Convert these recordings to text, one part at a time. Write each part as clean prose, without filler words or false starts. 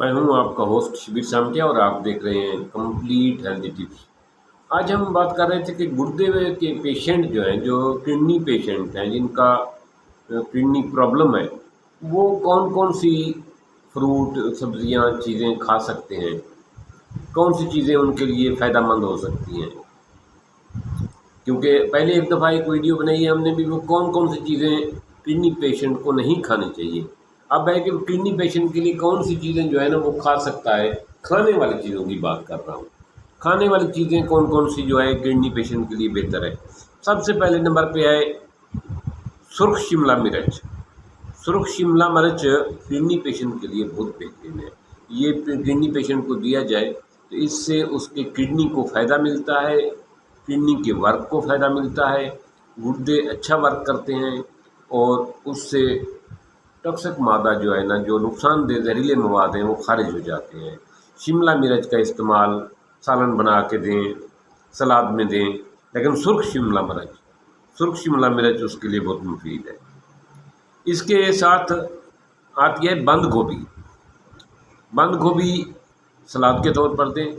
میں ہوں آپ کا ہوسٹ شبیر سامٹیا اور آپ دیکھ رہے ہیں کمپلیٹ ہیلتھی ٹپس۔ آج ہم بات کر رہے تھے کہ گردے کے پیشنٹ جو ہیں، جو کڈنی پیشنٹ ہیں، جن کا کڈنی پرابلم ہے، وہ کون کون سی فروٹ، سبزیاں، چیزیں کھا سکتے ہیں، کون سی چیزیں ان کے لیے فائدہ مند ہو سکتی ہیں۔ کیونکہ پہلے ایک دفعہ ایک ویڈیو بنائی ہے ہم نے بھی، وہ کون کون سی چیزیں کڈنی پیشنٹ کو نہیں کھانی چاہیے۔ اب ہے کہ کڈنی پیشنٹ کے لیے کون سی چیزیں جو ہے نا وہ کھا سکتا ہے، کھانے والی چیزوں کی بات کر رہا ہوں۔ کھانے والی چیزیں کون کون سی جو ہے کڈنی پیشنٹ کے لیے بہتر ہے۔ سب سے پہلے نمبر پہ ہے سرخ شملہ مرچ۔ سرخ شملہ مرچ کڈنی پیشنٹ کے لیے بہت بہترین ہے۔ یہ کڈنی پیشنٹ کو دیا جائے تو اس سے اس کے کڈنی کو فائدہ ملتا ہے، کڈنی کے ورک کو فائدہ ملتا ہے، گردے اچھا ورک کرتے ہیں اور اس سے ٹاکسک مادہ جو ہے نا، جو نقصان دہ زہریلے مواد ہیں، وہ خارج ہو جاتے ہیں۔ شملہ مرچ کا استعمال سالن بنا کے دیں، سلاد میں دیں، لیکن سرخ شملہ مرچ اس کے لیے بہت مفید ہے۔ اس کے ساتھ آتی ہے بند گوبھی۔ بند گوبھی سلاد کے طور پر دیں،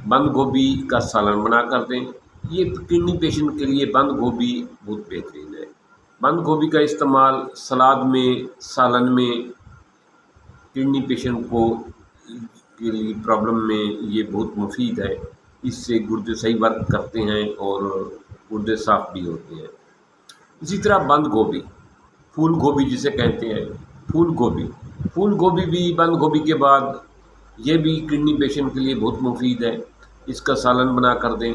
بند گوبھی کا سالن بنا کر دیں۔ یہ کڈنی پیشنٹ کے لیے بند گوبھی بہت بہترین ہے۔ بند گوبھی کا استعمال سلاد میں، سالن میں، کڈنی پیشنٹ کو کے لیے پرابلم میں یہ بہت مفید ہے۔ اس سے گردے صحیح ورک کرتے ہیں اور گردے صاف بھی ہوتے ہیں۔ اسی طرح بند گوبھی، پھول گوبھی جسے کہتے ہیں، پھول گوبھی بھی بند گوبھی کے بعد یہ بھی کڈنی پیشنٹ کے لیے بہت مفید ہے۔ اس کا سالن بنا کر دیں،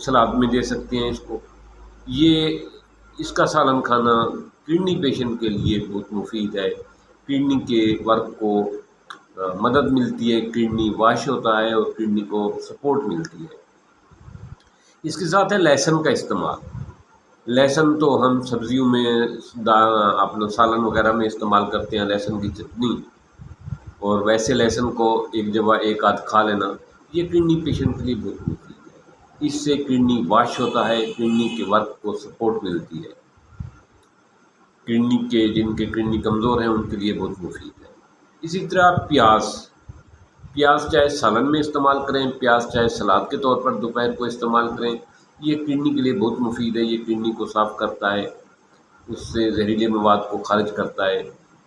سلاد میں دے سکتے ہیں اس کو۔ اس کا سالن کھانا کڈنی پیشنٹ کے لیے بہت مفید ہے۔ کڈنی کے ورک کو مدد ملتی ہے، کڈنی واش ہوتا ہے اور کڈنی کو سپورٹ ملتی ہے۔ اس کے ساتھ ہے لہسن کا استعمال۔ لہسن تو ہم سبزیوں میں، اپنا سالن وغیرہ میں استعمال کرتے ہیں، لہسن کی چٹنی، اور ویسے لہسن کو ایک جگہ ایک آدھ کھا لینا، یہ کڈنی پیشنٹ کے لیے بہت مفید ہے۔ اس سے کڈنی واش ہوتا ہے، کڈنی کے ورک کو سپورٹ ملتی ہے۔ جن کے کڈنی کمزور ہیں ان کے لیے بہت مفید ہے۔ اسی طرح پیاز چاہے سالن میں استعمال کریں، پیاز چاہے سلاد کے طور پر دوپہر کو استعمال کریں، یہ کڈنی کے لیے بہت مفید ہے۔ یہ کڈنی کو صاف کرتا ہے، اس سے زہریلے مواد کو خارج کرتا ہے۔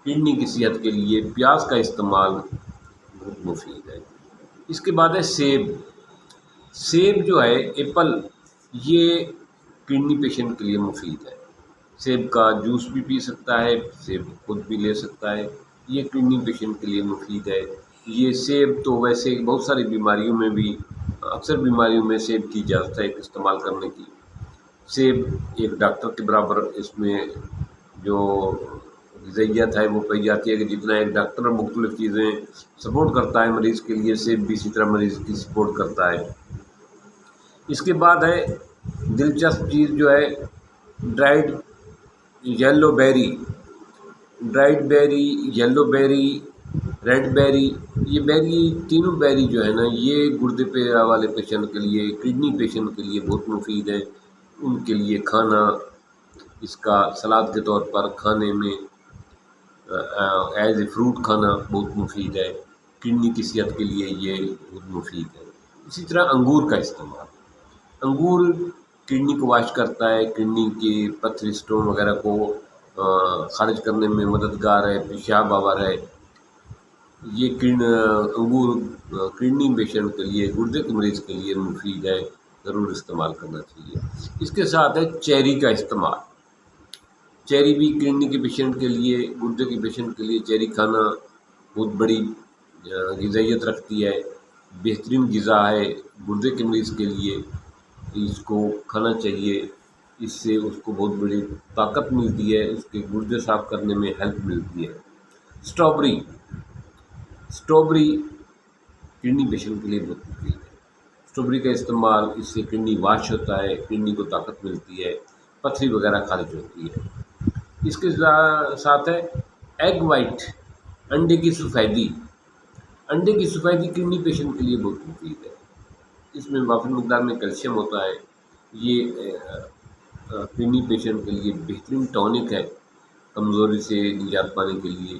کڈنی کی صحت کے لیے پیاز کا استعمال بہت مفید ہے۔ اس کے بعد ہے سیب جو ہے، ایپل، یہ کڈنی پیشنٹ کے لیے مفید ہے۔ سیب کا جوس بھی پی سکتا ہے، سیب خود بھی لے سکتا ہے، یہ کڈنی پیشنٹ کے لیے مفید ہے۔ یہ سیب تو ویسے بہت ساری بیماریوں میں بھی، اکثر بیماریوں میں سیب کی اجازت ہے استعمال کرنے کی۔ سیب ایک ڈاکٹر کے برابر اس میں جو غذائیت ہے وہ پائی جاتی ہے کہ جتنا ایک ڈاکٹر مختلف چیزیں سپورٹ کرتا ہے مریض کے لیے، سیب بھی اسی طرح مریض کی سپورٹ کرتا ہے۔ اس کے بعد ہے دلچسپ چیز جو ہے ڈرائیڈ یلو بیری، یلو بیری، ریڈ بیری، یہ تینوں بیری جو ہے نا، یہ گردے پہ والے پیشنٹ کے لیے، کڈنی پیشنٹ کے لیے بہت مفید ہے۔ ان کے لیے کھانا، اس کا سلاد کے طور پر کھانے میں، ایز اے فروٹ کھانا بہت مفید ہے۔ کڈنی کی صحت کے لیے یہ بہت مفید ہے۔ اسی طرح انگور کا استعمال، انگور کڈنی کو واش کرتا ہے، کڈنی کی پتھری، اسٹون وغیرہ کو خارج کرنے میں مددگار ہے، پیشاب آور ہے۔ یہ انگور کڈنی پیشنٹ کے لیے، گردے کے مریض کے لیے مفید ہے، ضرور استعمال کرنا چاہیے۔ اس کے ساتھ ہے چیری کا استعمال۔ چیری بھی کڈنی کے پیشنٹ کے لیے، گردے کے پیشنٹ کے لیے چیری کھانا بہت بڑی غذائیت رکھتی ہے، بہترین غذا ہے گردے کے مریض کے لیے۔ اس کو کھانا چاہیے، اس سے اس کو بہت بڑی طاقت ملتی ہے، اس کے گردے صاف کرنے میں ہیلپ ملتی ہے۔ اسٹرابری کڈنی پیشنٹ کے لیے بہت مفید ہے۔ اسٹرابری کا استعمال، اس سے کڈنی واش ہوتا ہے، کڈنی کو طاقت ملتی ہے، پتھری وغیرہ خارج ہوتی ہے۔ اس کے ساتھ ہے ایگ وائٹ، انڈے کی سفیدی کڈنی پیشنٹ کے لیے بہت مفید ہے۔ اس میں وافر مقدار میں کیلشیم ہوتا ہے۔ یہ کڈنی پیشنٹ کے لیے بہترین ٹونک ہے، کمزوری سے نجات پانے کے لیے